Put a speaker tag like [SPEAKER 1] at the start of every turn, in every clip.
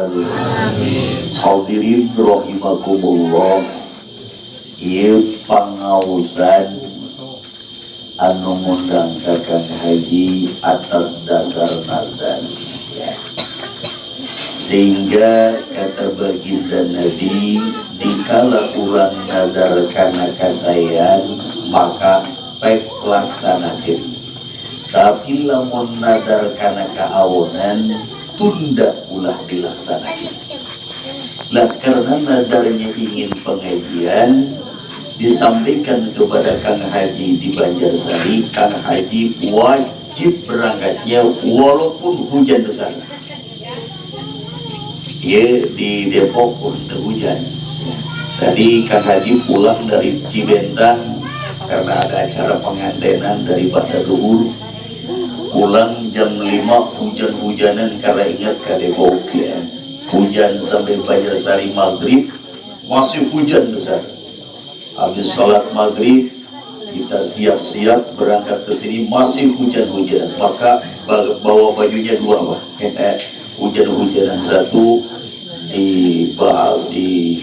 [SPEAKER 1] rabbal hadirin rahimakumullah. Ieu pangausan anu ngundang Kakang Haji atas dasar nazar ya. Sehingga kata baginda Nabi, dikala ulang nazar kana kasayan maka pek laksanakeun, tapi lamun nazar kana kaawonan tunda ulah dilaksanakeun. Lah karena nadarnya ingin pengajian disampaikan kepada Kang Haji di Banjarsari, Kang Haji wajib berangkatnya walaupun hujan besar. Ya, di Depok untuk hujan. Tadi Kang Haji pulang dari Cibentang karena ada acara pengantenan dari pada duhur. Pulang jam 5 hujan-hujanan karena ingat ke Depok ya. Hujan sampai Banjarsari maghrib masih hujan besar. Habis sholat maghrib kita siap-siap berangkat ke sini masih hujan-hujan. Maka bawa bajunya dua Pak. Hujan-hujanan satu dibahas di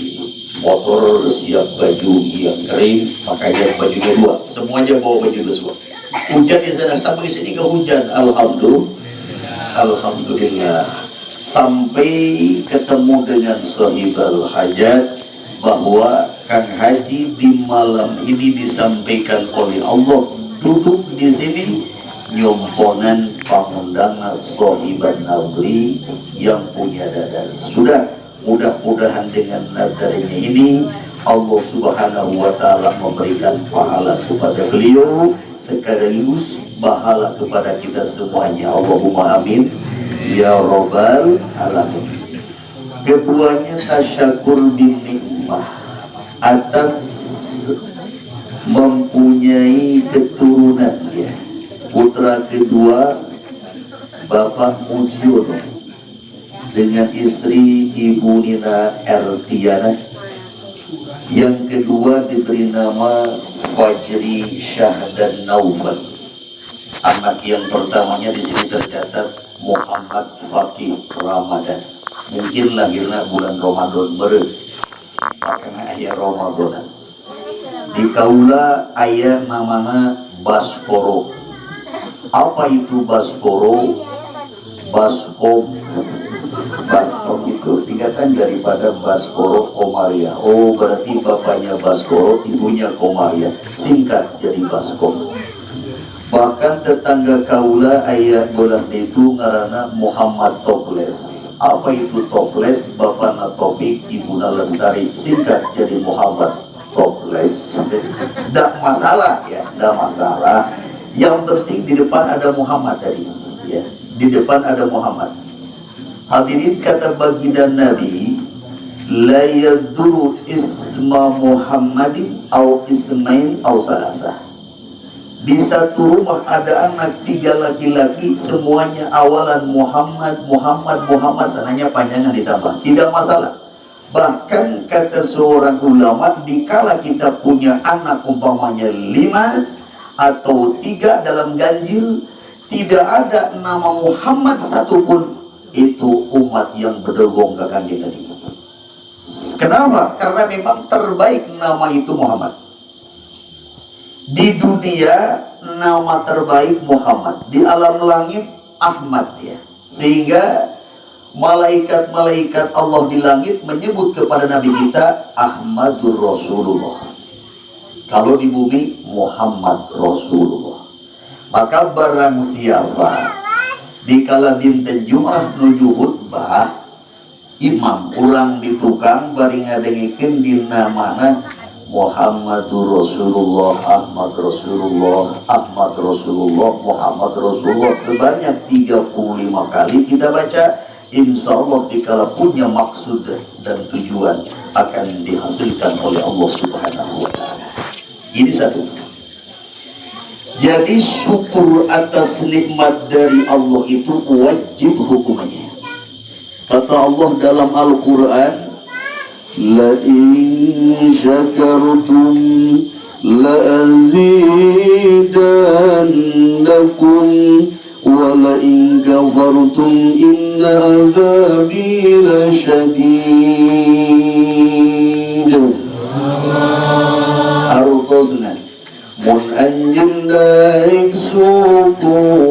[SPEAKER 1] motor, siap baju yang kering, makanya bajunya dua, semuanya bawa baju dua semua. Hujan di sana sampai sini ke hujan, alhamdulillah sampai ketemu dengan sahibul hajat bahwa Kang Haji di malam ini disampaikan oleh Allah duduk di sini nyomponan pangundangan sohiban nadri yang punya dadar. Sudah, mudah-mudahan dengan nadarnya ini Allah subhanahu wa ta'ala memberikan pahala kepada beliau sekaligus pahala kepada kita semuanya. Allahumma amin ya rabbal alamin. Keduanya tasyakur bin nikmah atas mempunyai keturunan ya. Putra kedua Bapak Mujiono dengan istri Ibu Nina Ertiana. Yang kedua diberi nama Fajri Syahdan Naufal. Anak yang pertamanya di sini tercatat Muhammad Fakih Ramadan. Mungkin lahirnya bulan Ramadan beureum. Makanya aya Ramadan. Di kaula aya namana Baskoro. Apa itu Baskoro? Baskom itu singkatan daripada Baskoro Komaria. Oh, berarti bapaknya Baskoro, ibunya Komaria, singkat jadi Baskom. Bahkan tetangga kaula ayah bolah itu ngarana Muhammad Toples. Apa itu Toples? Bapaknya Topik, ibuna Lestari, singkat jadi Muhammad Toples. Tidak masalah ya, tidak masalah. Yang penting di depan ada Muhammad tadi ya. Di depan ada Muhammad. Hadirin kata baginda Nabi, la yaduru isma Muhammadin au ismain au salasa. Di satu rumah ada anak 3 laki-laki, semuanya awalan Muhammad, sananya panjangan ditambah, tidak masalah. Bahkan kata seorang ulama, dikala kita punya anak umpamanya 5 atau 3 dalam ganjil, tidak ada nama Muhammad satupun, itu umat yang berdogong ke kanjeng Nabi. Kenapa? Karena memang terbaik nama itu Muhammad. Di dunia nama terbaik Muhammad, di alam langit Ahmad ya. Sehingga malaikat-malaikat Allah di langit menyebut kepada Nabi kita Ahmadur Rasulullah. Kalau di bumi Muhammad Rasulullah. Maka barang siapa dikala dinten Jumat nuju khutbah, imam urang di tukang bari ngadengikeun dina mana Muhammadur Rasulullah, Ahmad Rasulullah, Ahmad Rasulullah, Muhammad Rasulullah sebanyak 35 kali kita baca, insya Allah dikala punya maksud dan tujuan akan dihasilkan oleh Allah Subhanahu wa ta'ala. Ini satu. Jadi syukur atas nikmat dari Allah itu wajib hukumnya. Kata Allah dalam Al-Quran, la in syakartum la azidannakum wa la in kafartum inna adzabi syadid. Artosna mun anjeun daek syukuran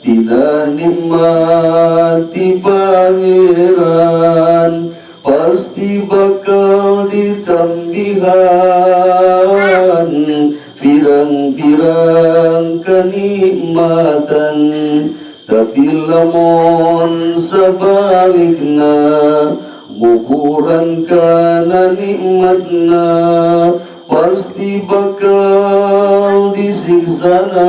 [SPEAKER 1] tidak nikmati pangeran pasti bakal ditambihan pirang-pirang kenikmatan. Tapi lamun sebalikna guguran kana nikmatna pasti bakal disiksana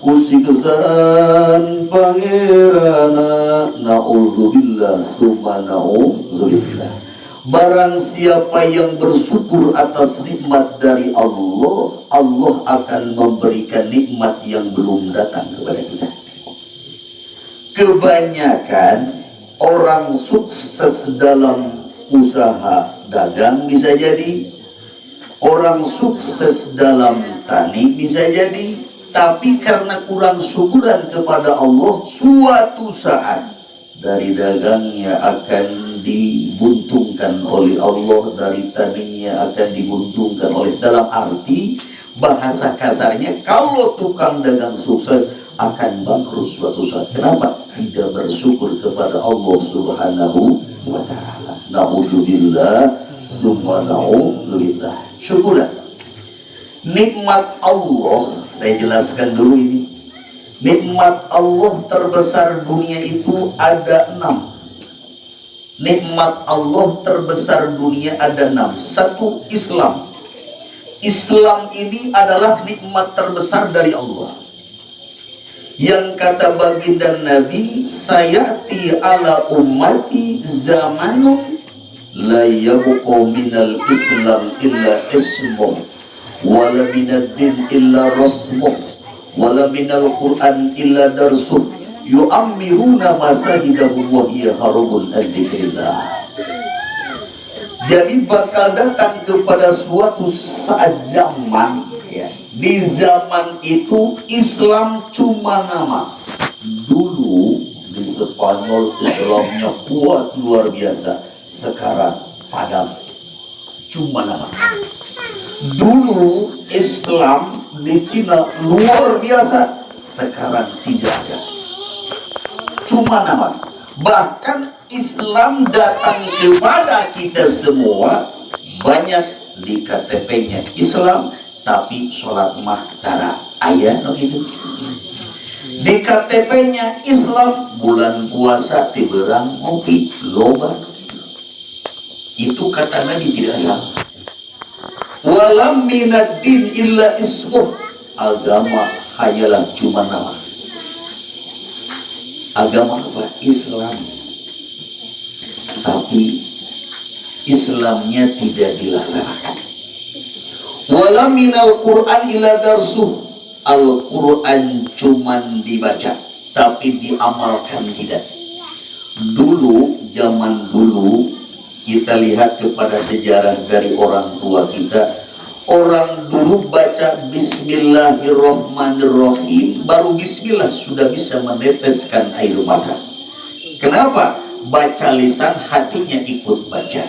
[SPEAKER 1] usiksaan pangerana. Na'udzubillah summa na'udzubillah. Barang siapa yang bersyukur atas nikmat dari Allah, Allah akan memberikan nikmat yang belum datang kepada kita. Kebanyakan orang sukses dalam usaha dagang bisa jadi, orang sukses dalam tani bisa jadi, tapi karena kurang syukuran kepada Allah, suatu saat dari dagangnya akan dibuntungkan oleh Allah, dari taninya akan dibuntungkan oleh, dalam arti bahasa kasarnya kalau tukang dagang sukses akan bangkrut suatu saat. Kenapa? Tidak bersyukur kepada Allah Subhanahu wa ta'ala. Na'udzubillah summa na'udzubillah. Syukurlah nikmat Allah. Saya jelaskan dulu ini. Nikmat Allah terbesar dunia itu ada 6. Nikmat Allah terbesar dunia ada 6. Satu, Islam. Islam ini adalah nikmat terbesar dari Allah. Yang kata baginda Nabi, sayati ala ummati zamanun la yabqa minal Islam illa ismuh wala minad din illa rasmuh wala minal Qur'an illa darsuh yu'ammiruna masajidahum wa hiya harubun an-dzikrillah. Jadi bakal datang kepada suatu saat zaman, ya, di zaman itu Islam cuma nama. Dulu di Spanyol Islamnya kuat luar biasa, sekarang padam, cuma nama. Dulu Islam di Cina luar biasa, sekarang tidak ada, cuma nama. Bahkan Islam datang kepada kita semua, banyak di KTP-nya Islam, tapi sholat mahtara ayat begitu. Di KTP-nya Islam, bulan puasa tiberang ngopi loba. Itu kata Nabi tidak salah. Walam minad din illa ismuh. Agama hanyalah cuma nama. Agama apa? Islam. Tapi Islamnya tidak dilaksanakan. Wala minal Qur'an illa darsuh. Al-Quran cuman dibaca, tapi diamalkan tidak. Dulu, zaman dulu, kita lihat kepada sejarah dari orang tua kita. Orang dulu baca Bismillahirrahmanirrahim, baru Bismillah sudah bisa meneteskan air mata. Kenapa? Baca lisan, hatinya ikut baca,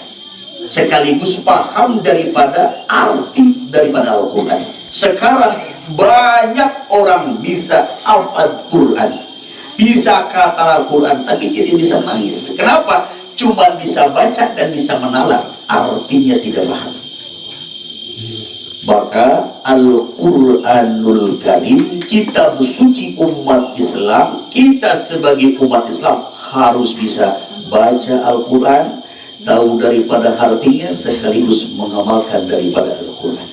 [SPEAKER 1] sekaligus paham daripada arti daripada Al-Quran. Sekarang banyak orang bisa hafal Quran, bisa kata Al-Quran, tapi tidak bisa nangis. Kenapa? Cuma bisa baca dan bisa menalar, artinya tidak paham. Maka Al-Quranul Karim, kitab suci umat Islam, kita sebagai umat Islam harus bisa baca Al-Quran, tahu daripada artinya, sekaligus mengamalkan daripada Al-Quran.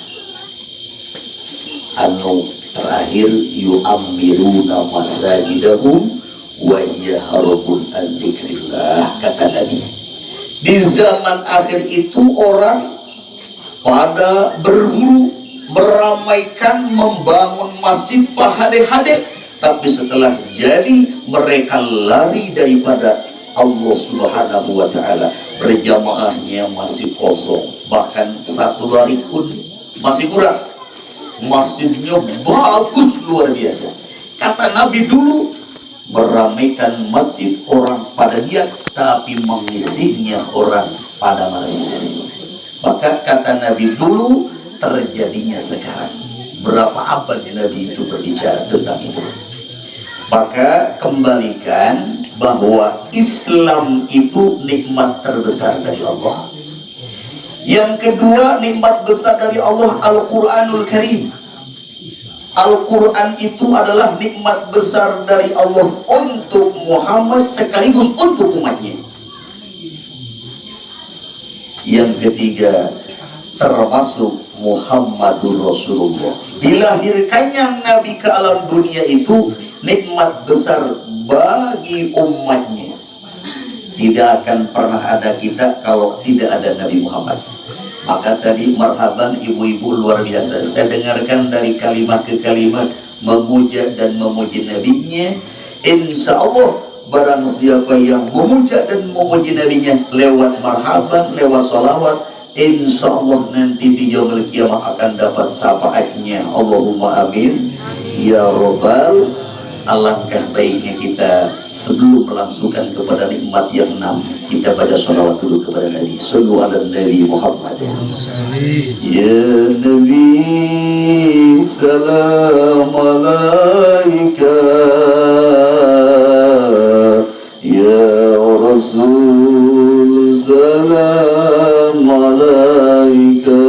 [SPEAKER 1] Anu terakhir, yu'ammiruna masajidahum wa yaharabun an-dzikrillah, kata Nabi. Di zaman akhir itu orang pada berburu, meramaikan, membangun masjid pahade-hade, tapi setelah jadi mereka lari daripada Allah Subhanahu wa ta'ala. Berjamaahnya masih kosong, bahkan satu lari pun masih kurang. Masjidnya bagus luar biasa. Kata Nabi dulu, meramaikan masjid orang pada diam, tapi mengisinya orang pada malas. Maka kata Nabi dulu, terjadinya sekarang. Berapa abad Nabi itu berbicara tentang itu. Maka kembalikan bahwa Islam itu nikmat terbesar dari Allah. Yang kedua, nikmat besar dari Allah Al-Quranul Karim. Al-Quran itu adalah nikmat besar dari Allah untuk Muhammad sekaligus untuk umatnya. Yang ketiga, termasuk Muhammadur Rasulullah. Dilahirkannya Nabi ke alam dunia itu nikmat besar bagi umatnya. Tidak akan pernah ada kita kalau tidak ada Nabi Muhammad. Maka tadi marhaban ibu-ibu luar biasa. Saya dengarkan dari kalimat ke kalimat memuja dan memuji Nabi-Nya. Insya Allah barang siapa yang memuja dan memuji Nabi-Nya lewat marhaban, lewat salawat, insya Allah nanti di yaumul qiyamah akan dapat syafaatnya. Allahumma amin ya robbal. Alangkah baiknya kita sebelum melangsungkan kepada nikmat yang 6, kita baca sholawat dulu kepada Nabi. Sallu ala Nabi Muhammad. Ya Nabi salam alaika, ya Rasul salam alaika,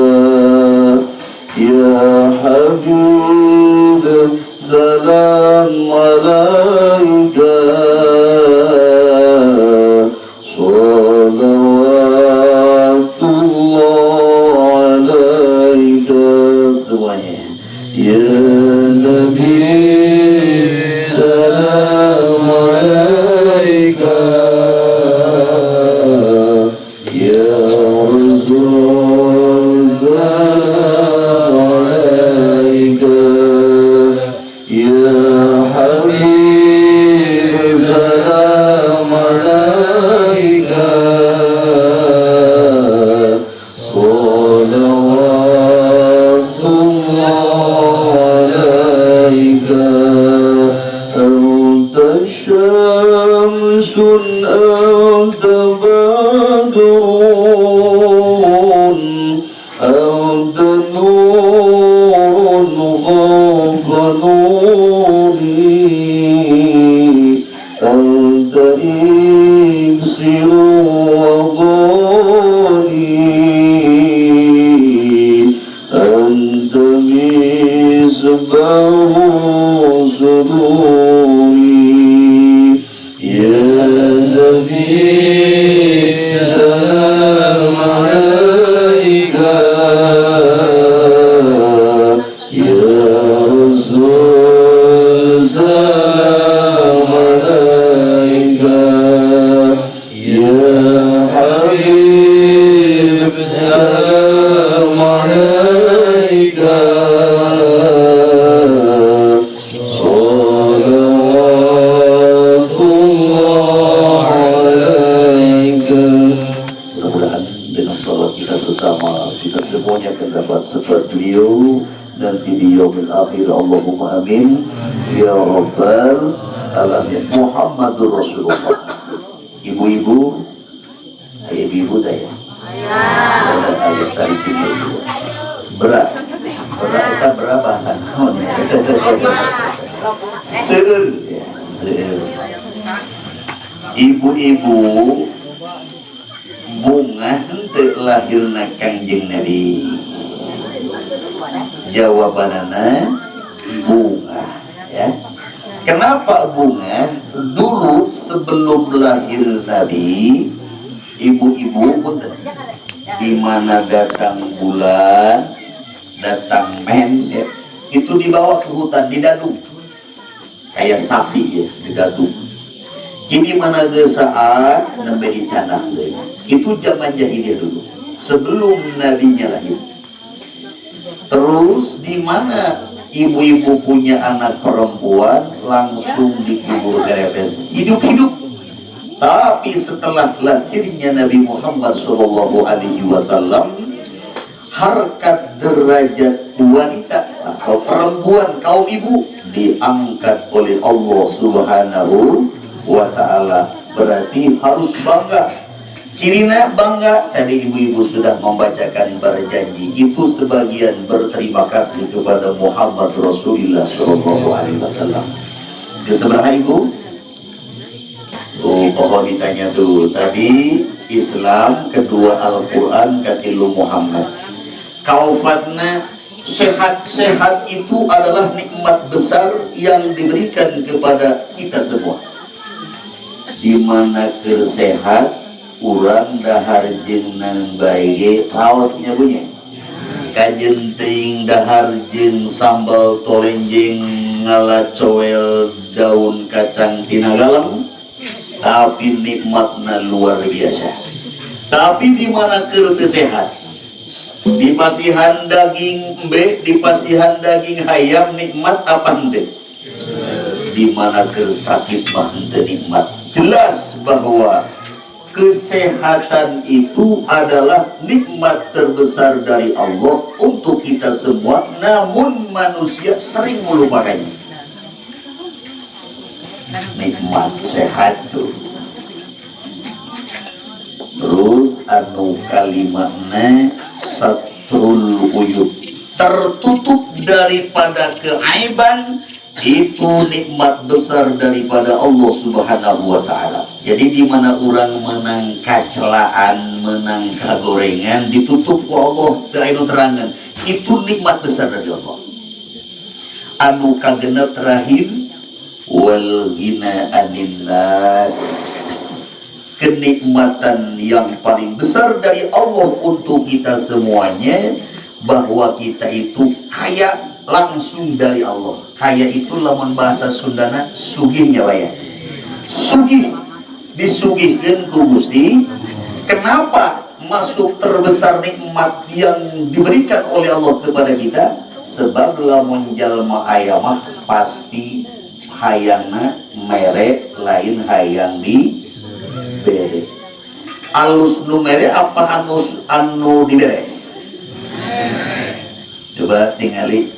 [SPEAKER 1] ya Habib salam alaika, salawatullah alaika. Semuanya ya Nabi salam alaika, ya Rasul salam alaika, ya Habib salam alaika, salawatullah alaika. Anta syamsun anta badrun anta nurun fawqa nuri, anta iksiru wa dhani, anta misbahu suduri. Ya Nabi salam alaika, ya Rasul salam alaika, ya Habib salam alaika, salawatullah alaika. Mudah-mudahan dengan salat kita bersama, kita semuanya akan dapat seperti beliau nanti di yaumil akhir. Allahumma amin ya rabbal alamin. Muhammadur Rasulullah. Ibu-ibu, ibu-ibu dah ya. Agak cari sini. Berat kita berapa sangon. Seur, ibu-ibu bunga henteu lahirna Kangjeng Nabi. Jawabanana bunga, ya. Kenapa bunga? Dulu sebelum lahir Nabi, ibu-ibu punten, di mana datang bulan, datang mens, ya, itu dibawa ke hutan, didadung, kayak sapi ya, didadung. Ini mana ge saat nembe dicanah deh. Itu zaman jahiliyah dulu, sebelum nabinya lahir. Terus di mana ibu-ibu punya anak perempuan langsung dikubur garepes hidup-hidup. Tapi setelah lahirnya Nabi Muhammad SAW, harkat derajat wanita atau perempuan kaum ibu diangkat oleh Allah Subhanahu wa ta'ala, berarti harus bangga. Cirina bangga, tadi ibu-ibu sudah membacakan berjanji, itu sebagian berterima kasih kepada Muhammad Rasulullah Shallallahu Alaihi Wasallam. Keseberapa ibu? Oh, pohon ditanya tuh tadi Islam, kedua Al-Quran, katilu Muhammad. Kaufatna sehat-sehat itu adalah nikmat besar yang diberikan kepada kita semua. Di mana sehat, urang dahar jeung nang baege raosnya bunyi. Kajen teuing dahar jeung sambal tolenjeng ngalacoel daun kacang tina galang, tapi nikmatna luar biasa. Tapi di mana keur teu sehat, di pasihan daging embe, di pasihan daging hayam nikmat apa henteu? Di mana keur sakit mah henteu nikmat. Jelas bahwa kesehatan itu adalah nikmat terbesar dari Allah untuk kita semua, namun manusia sering melupakannya. Nikmat sehat tuh. Terus anu kalimatnya satrul uyub, tertutup daripada keaiban, itu nikmat besar daripada Allah Subhanahu wa ta'ala. Jadi di mana orang menang kacelaan, menang kagorengan, ditutup ku Allah dainu terangan, itu nikmat besar dari Allah. Anu kagenep terakhir, wal ghina anin nas, kenikmatan yang paling besar dari Allah untuk kita semuanya, bahwa kita itu kaya langsung dari Allah. Kaya itu lamun bahasa Sundana sugihnya lah ya. Sugih, disugihkeun ku Gusti. Kenapa masuk terbesar nikmat yang diberikan oleh Allah kepada kita? Sebab lamun jalma aya mah pasti hayangna mere lain hayang di bere. Alus nu mere apa anu dibere? Coba tingali.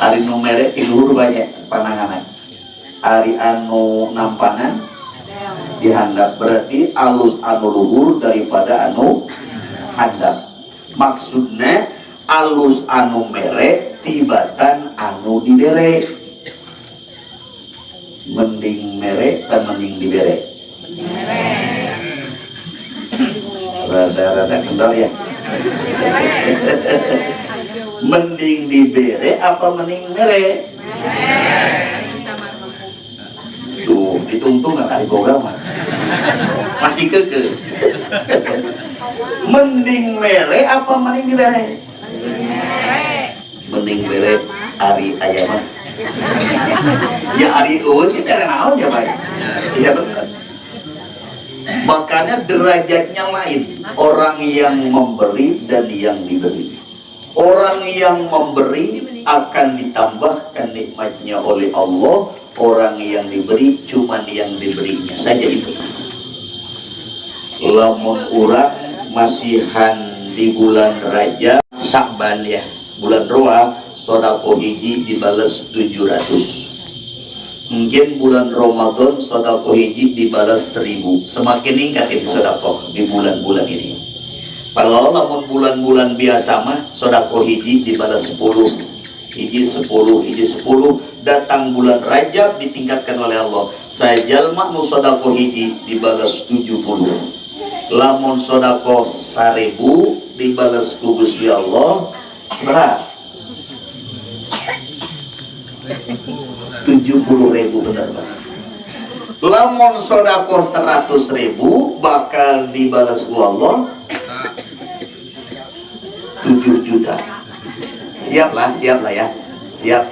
[SPEAKER 1] Ari nu mere tiluhur banyak pananganan, ari anu nampanan dihandap, berarti alus anu luhur daripada anu handap. Maksudnya alus anu mere tibatan anu dibere. Mending mere dan mending dibere? Rada-rada kendor ya. Mending dibere apa mending mere? Tuh, ditungtung gak kali boga mah. Masih keke. Mending mere apa mending dibere? Mending mere ari aya mah. Ya ari eueuh sih cara naon ya bae. Iya benar. Makanya derajatnya lain, orang yang memberi dan yang diberi. Orang yang memberi akan ditambahkan nikmatnya oleh Allah. Orang yang diberi cuman yang diberinya saja itu. Lamun urang masihan di bulan Rajab Sya'ban ya, bulan Roa, sedekah hiji dibalas 700. Mungkin bulan Ramadan sedekah hiji dibalas 1000. Semakin meningkat ini sedekah di bulan-bulan ini. Kalau lamun bulan-bulan biasa mah sedekah hiji dibalas 10, hiji 10, hiji 10. Datang bulan Rajab ditingkatkan oleh Allah. Sajalma nu sedekah hiji dibalas 70. Lamun sedekah 1000 dibalas ku Gusti Allah berapa? 70.000 benar Pak. Lamun sedekah 100.000 bakal dibalas ku Allah 7 juta. Siap lah ya. Siap.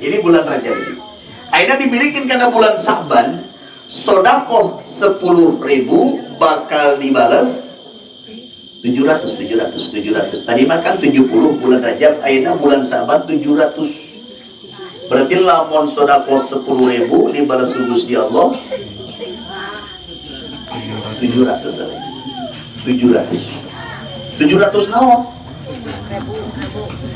[SPEAKER 1] Ini bulan Rajab ini. Akhirnya dimilikin karena bulan Sya'ban, sedekah 10.000 bakal dibalas 700. Tadi makan 70 bulan Rajab, akhirnya bulan Sya'ban 700. Berarti lamun sedekah 10.000 dibalas ku Gusti Allah 700 naon?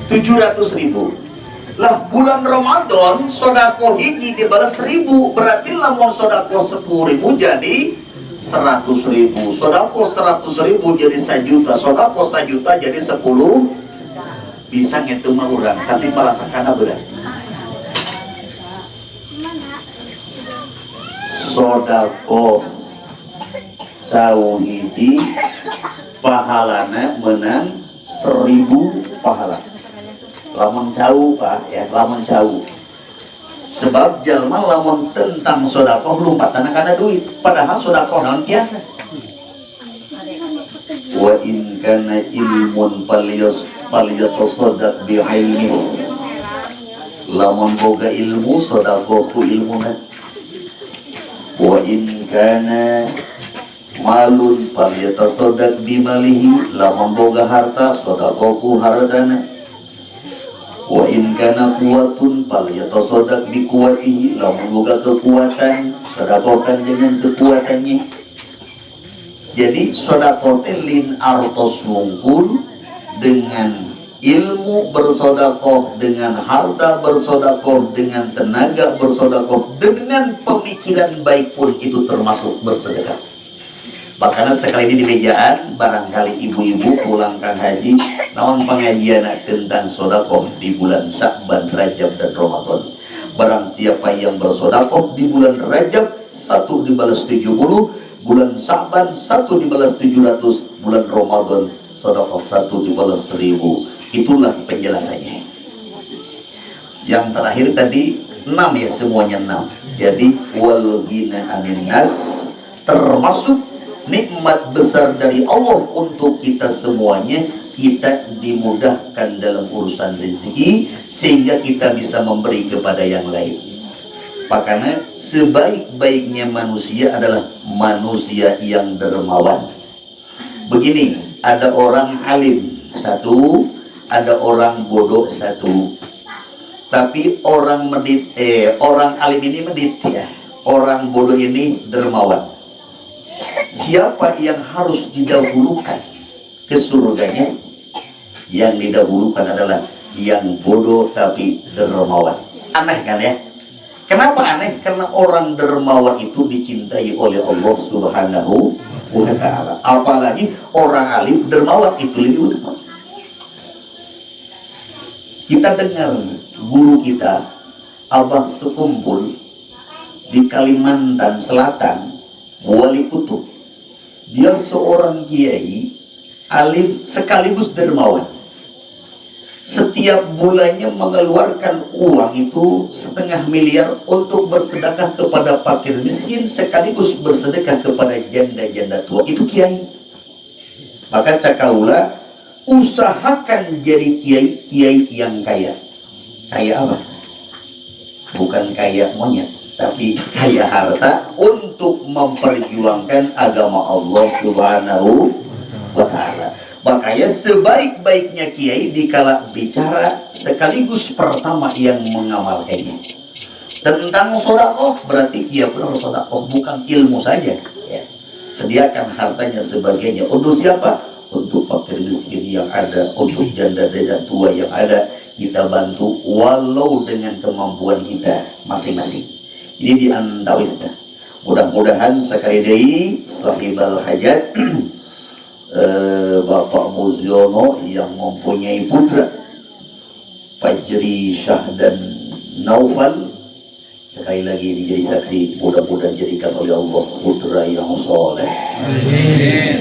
[SPEAKER 1] 700.000. Lah bulan Ramadan sodako hiji dibalas 1.000, berarti lamun sodako 10.000 jadi 100.000, sodako 100.000 jadi 1 juta, sodako 1 juta jadi 10. Bisa ngitung mah urang, tapi balasakanna berat. Sodako jauh hiji pahalana menang 1.000 pahala. Lamun jauh Pak ya, lamun jauh. Sebab jalma lamun tentang sodakoh lompatan karena duit, padahal sodakoh non biasa. Wa in kana ilmun falyatasaddaq bi ilmihi. Lamun boga ilmu sodakoh ku ilmuna. Wa in kana malun falyatasaddaq bi malihi. Lamun boga harta sodakoh ku hartana. Wa in kana kuwatun falyatasaddaq bi quwwatihi. Lamun boga kekuatan, sedekahkan dengan kekuatannya. Jadi sedekah lin artos wungkul, dengan ilmu bersedekah, dengan harta bersedekah, dengan tenaga bersedekah, dengan pemikiran baik pun itu termasuk bersedekah. Makanya sekali ini di mejaan, barangkali ibu-ibu pulangkan haji, naon pengajian tentang sodakoh di bulan Sya'ban, Rajab, dan Ramadan. Barang siapa yang bersodakoh di bulan Rajab, 1 dibalas 70, bulan Sya'ban 1 dibalas 700, bulan Ramadan sodakoh 1 dibalas 1.000. Itulah penjelasannya. Yang terakhir tadi 6 ya, semuanya 6. Jadi wal ghina 'anil nas, termasuk nikmat besar dari Allah untuk kita semuanya. Kita dimudahkan dalam urusan rezeki sehingga kita bisa memberi kepada yang lain. Makanya sebaik-baiknya manusia adalah manusia yang dermawan. Begini, ada orang alim satu, ada orang bodoh satu. Tapi orang alim ini medit ya, orang bodoh ini dermawan. Siapa yang harus didahulukan ke surganya? Yang didahulukan adalah yang bodoh tapi dermawan. Aneh kan ya? Kenapa aneh? Karena orang dermawan itu dicintai oleh Allah Subhanahu wa ta'ala. Apalagi orang alim dermawan itu lebih utama. Kita dengar guru kita Abah Sekumpul di Kalimantan Selatan, Wali Kutub. Dia seorang kiai alim sekaligus dermawan. Setiap bulannya mengeluarkan uang itu 1,5 miliar untuk bersedekah kepada fakir miskin, sekaligus bersedekah kepada janda-janda tua. Itu kiai. Maka cakaula, usahakan jadi kiai yang kaya. Kaya apa? Bukan kaya monyet, tapi kaya harta untuk memperjuangkan agama Allah Subhanahu wa ta'ala. Makanya sebaik-baiknya kiai dikala bicara sekaligus pertama yang mengamalkannya. Tentang sedekah berarti dia benar sedekah, bukan ilmu saja ya. Sediakan hartanya sebagainya. Untuk siapa? Untuk fakir miskin yang ada, untuk janda-janda tua yang ada. Kita bantu walau dengan kemampuan kita masing-masing. Ini di Antawisda. Mudah-mudahan sekali lagi sahibal hajat Bapak Muziono yang mempunyai putra Fajri, Syah, dan Naufal sekali lagi dijadi saksi, mudah-mudahan jadikan oleh Allah putra yang soleh. Amin.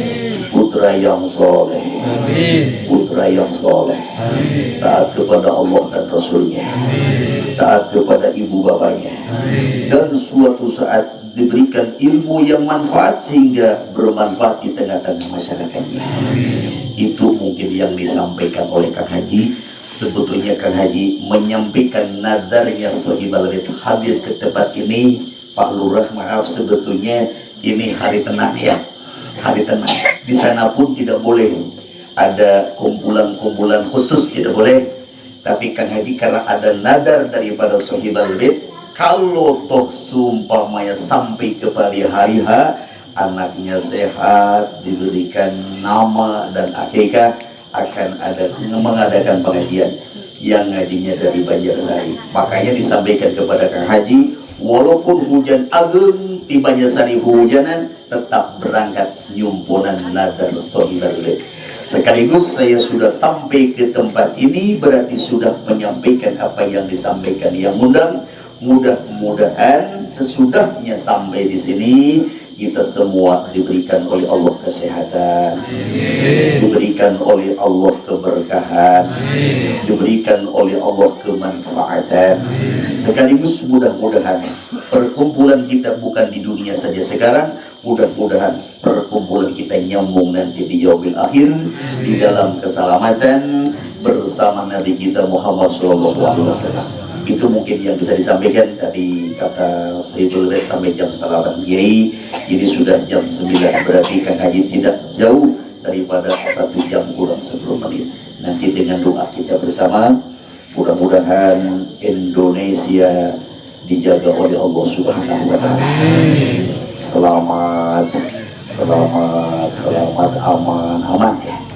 [SPEAKER 1] Putra yang soleh. Amin. Putra yang soleh. Amin. Taat kepada Allah dan Rasulnya. Amin. Taat kepada ibu bapaknya. Amin. Dan suatu saat diberikan ilmu yang manfaat sehingga bermanfaat di tengah-tengah masyarakatnya. Amin. Itu mungkin yang disampaikan oleh Kang Haji. Sebetulnya Kang Haji menyampaikan nadarnya Sohibal Bait hadir ke tempat ini. Pak Lurah, maaf, sebetulnya ini hari tenang ya, hari tenang. Di sana pun tidak boleh ada kumpulan-kumpulan khusus, tidak boleh. Tapi Kang Haji karena ada nadar daripada Sohibal Bait, kalau toh sumpamanya sampai kepada hari H, anaknya sehat, diberikan nama dan akikah, akan ada mengadakan pengajian yang ngajinya dari Banjarsari. Makanya disampaikan kepada Kang Haji, walaupun hujan agung di Banjarsari hujanan, tetap berangkat nyumpunan nadar solidarity. Sekaligus saya sudah sampai ke tempat ini, berarti sudah menyampaikan apa yang disampaikan yang undang. Mudah-mudahan sesudahnya sampai di sini kita semua diberikan oleh Allah kesehatan, diberikan oleh Allah keberkahan, diberikan oleh Allah kemanfaatan. Sekaligus mudah-mudahan perkumpulan kita bukan di dunia saja sekarang, mudah-mudahan perkumpulan kita nyambung nanti di yaumil akhir di dalam keselamatan bersama Nabi kita Muhammad SAW. Itu mungkin yang bisa disampaikan. Tadi kata Sayyidul Bait sampai jam salaman Kiai, ini sudah jam 9, berarti Kang Haji tidak jauh daripada 1 jam kurang 10 menit. Nanti dengan doa kita bersama, mudah-mudahan Indonesia dijaga oleh Allah Subhanahu wa Ta'ala. Selamat, aman, aman.